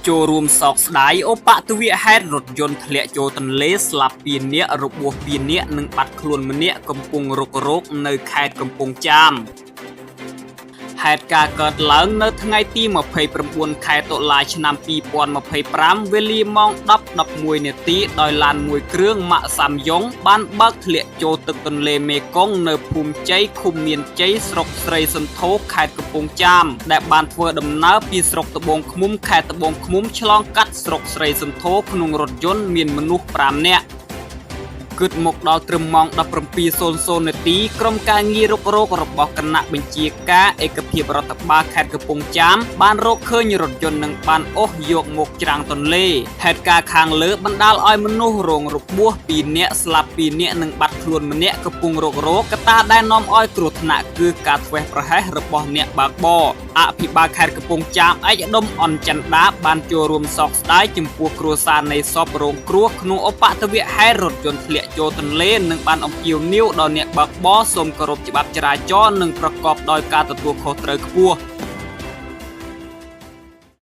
ចូលរួមសោកស្ដាយឧបទ្ទវហេតុរថយន្តធ្លាក់ចូលទន្លេស្លាប់2នាក់របួស2នាក់និងបាត់ខ្លួនម្នាក់កំពុងរុករោគនៅខេត្តកំពង់ចាមហេតុការណ៍កើតឡើងនៅថ្ងៃទី29ខែតុលាឆ្នាំ2025វេលាម៉ោង 10:11 នាទីដោយឡានមួយគ្រឿងម៉ាក់សាំយ៉ុងបានបើកធ្លាក់ចូលទឹកទន្លេមេគង្គនៅភូមិជ័យឃុំមានជ័យស្រុកស្រីសន្ធរខេត្តកំពង់ចាមដែលបានធ្វើដំណើរពីស្រុកត្បូងឃ្មុំខេត្តត្បូងឃ្មុំឆ្លងកាត់ស្រុកស្រីសន្ធរក្នុងរថយន្តមានមនុស្ស5នាក់គិតមកដល់ត្រឹមម៉ោង 17:00 នាទីក្រុមការងាររុករោគរបស់គណៈបញ្ជាការឯកភាពរដ្ឋបាលខេត្តកំពង់ចាមបានរកឃើញរថយន្តនឹងបានអូសយកមកច្រាំងទន្លេហេតុការណ៍ខាងលើបណ្ដាលឲ្យមនុស្សរងរបួស2នាក់ស្លាប់2នាក់និងបាត់ខ្លួនម្នាក់កំពុងរករោគកត្តាដែលនាំឲ្យគ្រោះថ្នាក់គឺការធ្វេសប្រហែសរបស់អ្នកបើកបរអភិបាលខេត្តកំពង់ចាមឯកឧត្តមអនច័ន្ទដាបានចូលរួមសោកស្ដាយចំពោះគ្រួសារនៃសពរងគ្រោះក្នុងឧបទ្ទវហេតុរថយន្តធ្លាក់ចូលទន្លេនិងបានអំពាវនាវដល់អ្នកបើកបរសូមគោរពច្បាប់ចរាចរណ៍និងប្រកបដោយការទទួលខុសត្រូវខ្ពស់